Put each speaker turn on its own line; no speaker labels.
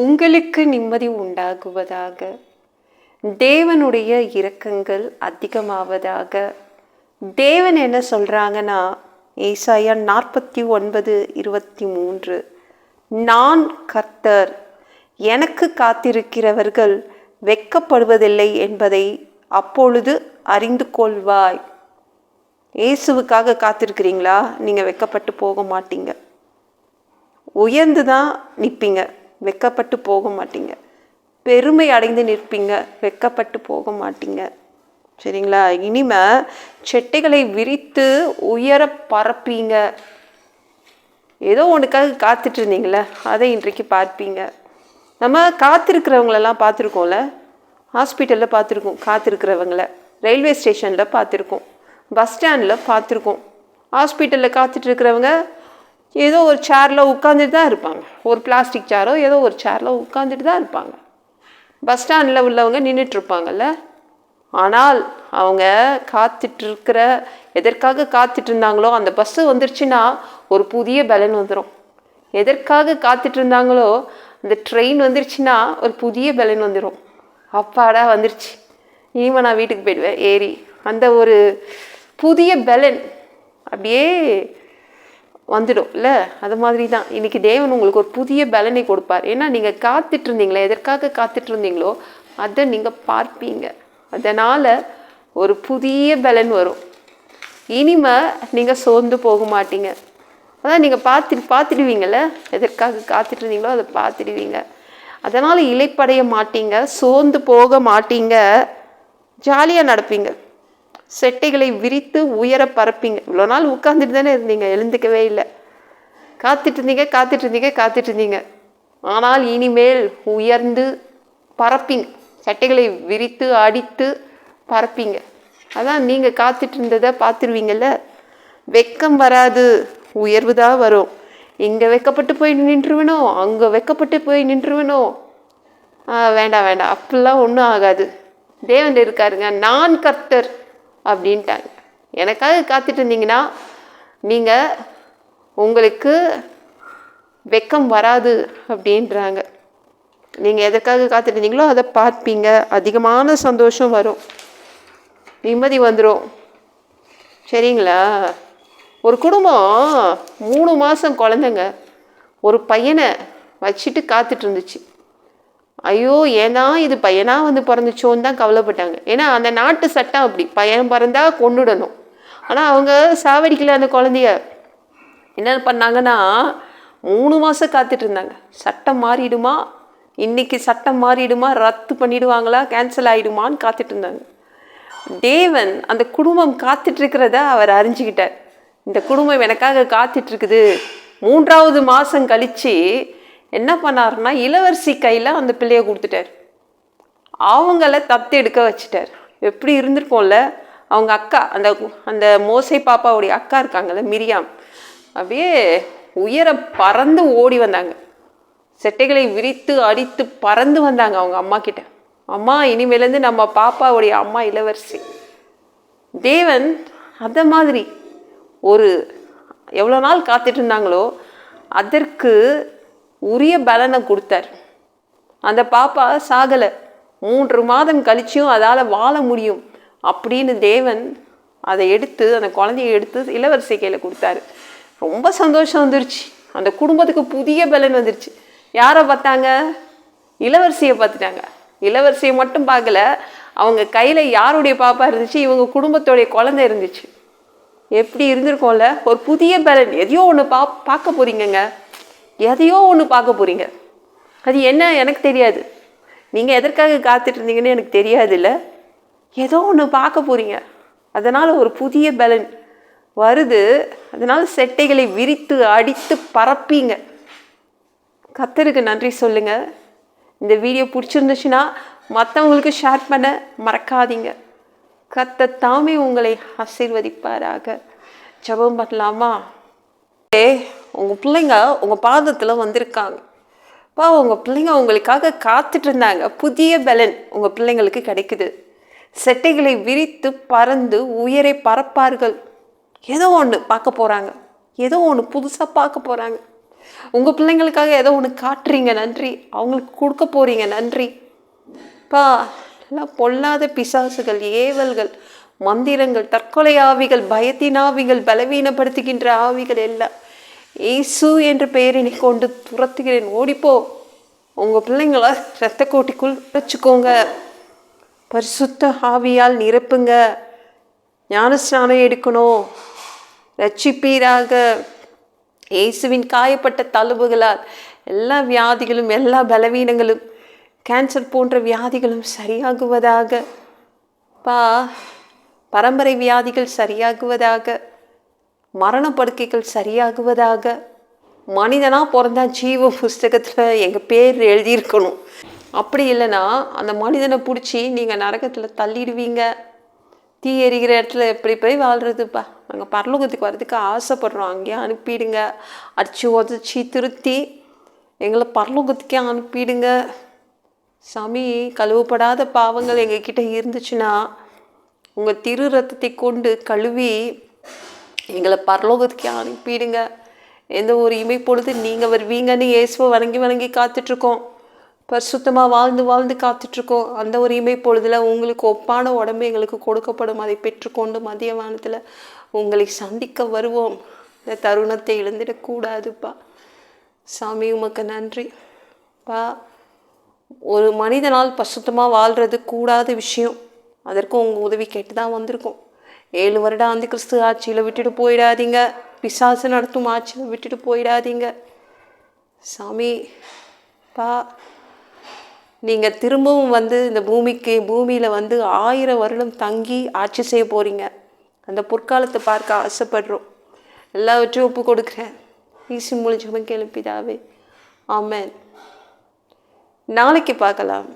உங்களுக்கு நிம்மதி உண்டாகுவதாக. தேவனுடைய இரக்கங்கள் அதிகமாவதாக. தேவன் என்ன சொல்றாங்கன்னா, ஏசாயா 49:23, நான் கர்த்தர், எனக்கு காத்திருக்கிறவர்கள் வெட்கப்படுவதில்லை என்பதை அப்பொழுது அறிந்து கொள்வாய். இயேசுவுக்காக காத்திருக்கிறீங்களா? நீங்கள் வெட்கப்பட்டு போக மாட்டீங்க. உயர்ந்து தான் நிற்பீங்க, வெட்கப்பட்டு போக மாட்டீங்க. பெருமை அடைந்து நிற்பீங்க, வெட்கப்பட்டு போக மாட்டீங்க. சரிங்களா? இனிமே செட்டைகளை விரித்து உயர பரப்பீங்க. ஏதோ ஒன்றுக்காக காத்துட்டு இருந்தீங்களே, அதை இன்றைக்கு பார்ப்பீங்க. நம்ம காத்திருக்கிறவங்களெல்லாம் பார்த்துருக்கோம்ல, ஹாஸ்பிட்டலில் பார்த்துருக்கோம் காத்திருக்கிறவங்கள, ரயில்வே ஸ்டேஷனில் பார்த்துருக்கோம், பஸ் ஸ்டாண்டில் பார்த்துருக்கோம். ஹாஸ்பிட்டலில் காத்துட்டு இருக்கிறவங்க ஏதோ ஒரு சேரில் உட்காந்துட்டு தான் இருப்பாங்க. ஒரு பிளாஸ்டிக் சேரோ ஏதோ ஒரு சேரில் உட்காந்துட்டு தான் இருப்பாங்க. பஸ் ஸ்டாண்டில் உள்ளவங்க நின்றுட்டுருப்பாங்கல்ல. ஆனால் அவங்க காத்துட்ருக்கிற, எதற்காக காத்துட்டு இருந்தாங்களோ அந்த பஸ்ஸு வந்துருச்சுன்னா ஒரு புதிய பலன் வந்துடும். எதற்காக காத்துட்டு இருந்தாங்களோ அந்த ட்ரெயின் வந்துருச்சுன்னா ஒரு புதிய பலன் வந்துடும். அப்பாடா வந்துருச்சு, இனிமே நான் வீட்டுக்கு போயிடுவேன் ஏறி. அந்த ஒரு புதிய பலன் அப்படியே வந்துடும் இல்லை? அது மாதிரி தான் இன்றைக்கி தேவன் உங்களுக்கு ஒரு புதிய பலனை கொடுப்பார். ஏன்னா நீங்கள் காத்துட்டு இருந்தீங்களே, எதற்காக காத்துட்டு இருந்தீங்களோ அதை நீங்கள் பார்ப்பீங்க. அதனால் ஒரு புதிய பலன் வரும். இனிமே நீங்கள் சோர்ந்து போக மாட்டீங்க. அதான் நீங்கள் பார்த்துடுவீங்கள்ல, எதற்காக காத்துட்டு இருந்தீங்களோ அதை பார்த்துடுவீங்க. அதனால் இளைப்படைய மாட்டீங்க, சோர்ந்து போக மாட்டீங்க, ஜாலியாக நடப்பீங்க. செட்டைகளை விரித்து உயர பரப்பீங்க. இவ்வளோ நாள் உட்காந்துட்டு தானே இருந்தீங்க, எழுந்துக்கவே இல்லை. காத்துட்டு இருந்தீங்க. ஆனால் இனிமேல் உயர்ந்து பரப்பீங்க. சட்டைகளை விரித்து அடித்து பரப்பீங்க. அதான் நீங்கள் காத்துட்டு இருந்ததை பார்த்துருவீங்கள்ல. வெக்கம் வராது, உயர்வு தான் வரும். இங்கே வெக்கப்பட்டு போய் நின்றுவேனோ, அங்கே வெக்கப்பட்டு போய் நின்றுவேனோ, வேண்டாம் அப்படிலாம் ஒன்றும் ஆகாது. தேவன் இருக்காருங்க, நான் கர்த்தர் அப்படின்ட்டாங்க. எனக்காக காத்துட்டு இருந்தீங்கன்னா நீங்கள், உங்களுக்கு வெக்கம் வராது அப்படின்றாங்க. நீங்கள் எதற்காக காத்துட்டு இருந்தீங்களோ அதை பார்ப்பீங்க. அதிகமான சந்தோஷம் வரும், நிம்மதி வந்துடும். சரிங்களா? ஒரு குடும்பம் 3 மாதம் குழந்தைங்க ஒரு பையனை வச்சுட்டு காத்துட்டு இருந்துச்சு. ஐயோ, ஏன்னா இது பையனாக வந்து பிறந்துச்சோன்னு தான் கவலைப்பட்டாங்க. ஏன்னா அந்த நாட்டு சட்டம் அப்படி, பையன் பிறந்தா கொன்னுடணும். ஆனால் அவங்க சாவடிக்கல அந்த குழந்தைய. என்ன பண்ணாங்கன்னா 3 மாதம் காத்துட்டு இருந்தாங்க. சட்டம் மாறிடுமா, இன்னைக்கு சட்டம் மாறிடுமா, ரத்து பண்ணிடுவாங்களா, கேன்சல் ஆகிடுமான்னு காத்துட்டு இருந்தாங்க. தேவன் அந்த குடும்பம் காத்துட்டு இருக்கிறத அவர் அறிஞ்சிக்கிட்டார். இந்த குடும்பம் எனக்காக காத்துட்டு இருக்குது. 3வது மாதம் கழித்து என்ன பண்ணாருன்னா, இளவரசி கையில் அந்த பிள்ளையை கொடுத்துட்டார். அவங்கள தத்தெடுக்க வச்சுட்டார். எப்படி இருந்திருக்கோம்ல, அவங்க அக்கா, அந்த மோசே பாப்பாவுடைய அக்கா இருக்காங்கல்ல, மிரியாம், அப்படியே உயர பறந்து ஓடி வந்தாங்க. செட்டைகளை விரித்து அடித்து பறந்து வந்தாங்க அவங்க அம்மா கிட்ட. அம்மா, இனிமேலேருந்து நம்ம பாப்பாவுடைய அம்மா இளவரசி. தேவன் அந்த மாதிரி ஒரு எவ்வளோ நாள் காத்துட்டு இருந்தாங்களோ அதற்கு உரிய பலனை கொடுத்தார். அந்த பாப்பா சாகலை. 3 மாதம் கழிச்சும் அதால் வாழ முடியும் அப்படின்னு தேவன் அதை எடுத்து, அந்த குழந்தைய எடுத்து இளவரசி கையில் கொடுத்தாரு. ரொம்ப சந்தோஷம் வந்துருச்சு. அந்த குடும்பத்துக்கு புதிய பலன் வந்துருச்சு. யாரை பார்த்தாங்க? இளவரசியை பார்த்துட்டாங்க. இளவரசியை மட்டும் பார்க்கல, அவங்க கையில் யாருடைய பாப்பா இருந்துச்சு? இவங்க குடும்பத்தோடைய குழந்தை இருந்துச்சு. எப்படி இருந்திருக்கோம்ல, ஒரு புதிய பலன். எதையோ ஒன்று பார்க்க போறீங்கங்க, எதையோ ஒன்று பார்க்க போறீங்க. அது என்ன எனக்கு தெரியாது, நீங்கள் எதற்காக காத்துட்டு இருந்தீங்கன்னு எனக்கு தெரியாது. இல்லை, ஏதோ ஒன்று பார்க்க போறீங்க. அதனால் ஒரு புதிய பலன் வருது. அதனால் செட்டைகளை விரித்து அடித்து பரப்பீங்க. கர்த்தருக்கு நன்றி சொல்லுங்க. இந்த வீடியோ பிடிச்சிருந்துச்சுன்னா மற்றவங்களுக்கு ஷேர் பண்ண மறக்காதீங்க. கர்த்தர் தாமே உங்களை ஆசீர்வதிப்பாராக. ஜெபம் பண்ணலாமா? உங்கள் பிள்ளைங்க உங்கள் பாதத்தில் வந்திருக்காங்க. உங்கள் பிள்ளைங்க உங்களுக்காக காத்துட்டு இருந்தாங்க. புதிய பலன் உங்கள் பிள்ளைங்களுக்கு கிடைக்குது. செட்டைகளை விரித்து பறந்து உயரை பரப்பார்கள். ஏதோ ஒன்று பார்க்க போகிறாங்க, ஏதோ ஒன்று புதுசாக பார்க்க போகிறாங்க. உங்கள் பிள்ளைங்களுக்காக ஏதோ ஒன்று காட்டுறீங்க, நன்றி. அவங்களுக்கு கொடுக்க போகிறீங்க, நன்றி. பா, எல்லாம் பொல்லாத பிசாசுகள், ஏவல்கள், மந்திரங்கள், தற்கொலை ஆவிகள், பயத்தின் ஆவிகள், பலவீனப்படுத்துகின்ற ஆவிகள் எல்லாம் இயேசு என்ற பெயரினை கொண்டு துரத்துகிறேன். ஓடிப்போ. உங்கள் பிள்ளைங்கள இரத்த கோட்டிக்குள் வச்சுக்கோங்க. பரிசுத்த ஆவியால் நிரப்புங்க. ஞானஸ்நானம் எடுக்கணும். ரட்சிப்பீராக. இயேசுவின் காயப்பட்ட தழும்புகளால் எல்லா வியாதிகளும், எல்லா பலவீனங்களும், கேன்சர் போன்ற வியாதிகளும் சரியாகுவதாக. பா, பரம்பரை வியாதிகள் சரியாகுவதாக. மரணப்படுக்கைகள் சரியாகுவதாக. மனிதனாக பிறந்தா ஜீவ புஸ்தகத்தில் எங்கள் பேர் எழுதியிருக்கணும். அப்படி இல்லைன்னா அந்த மனிதனை பிடிச்சி நீங்கள் நரகத்தில் தள்ளிடுவீங்க. தீ எரிகிற இடத்துல எப்படி போய் வாழ்கிறதுப்பா? நாங்கள் பரலோகத்துக்கு வர்றதுக்கு ஆசைப்படுறோம். அங்கேயே அனுப்பிடுங்க. அடித்து உதச்சி திருத்தி எங்களை பரலோகத்துக்கே அனுப்பிடுங்க சாமி. கழுவப்படாத பாவங்கள் எங்ககிட்ட இருந்துச்சுன்னா உங்கள் திரு ரத்தத்தை கொண்டு கழுவி எங்களை பரலோகத்துக்கே அனுப்பிடுங்க. எந்த ஒரு இமைப்பொழுது நீங்கள் வருவீங்கன்னு இயேசுவை வணங்கி வணங்கி காத்துட்ருக்கோம். பரிசுத்தமாக வாழ்ந்து வாழ்ந்து காத்துட்ருக்கோம். அந்த ஒரு இமைப்பொழுதில் உங்களுக்கு ஒப்பான உடம்பு எங்களுக்கு கொடுக்கப்படும். அதை பெற்றுக்கொண்டு மதிய வானத்தில் உங்களை சந்திக்க வருவோம். இந்த தருணத்தை இழந்துடக்கூடாதுப்பா சாமி. உமக்கு நன்றி பா. ஒரு மனிதனால் பரிசுத்தமாக வாழ்கிறது கூடாத விஷயம். அதற்கும் உங்கள் உதவி கேட்டு தான் வந்திருக்கோம். 7 வருடம் அந்த கிறிஸ்து ஆட்சியில் விட்டுட்டு போயிடாதீங்க. பிசாசு நடத்தும் ஆட்சியில் விட்டுட்டு போயிடாதீங்க சாமி. பா, நீங்கள் திரும்பவும் இந்த பூமியில் 1000 வருடம் தங்கி ஆட்சி செய்ய போகிறீங்க. அந்த பொற்காலத்தை பார்க்க ஆசைப்படுறோம். எல்லாவற்றையும் ஒப்பு கொடுக்குறேன். ஈசி மூலிஜபம் கேளுப்பிதாவே. ஆமென். நாளைக்கு பார்க்கலாம்.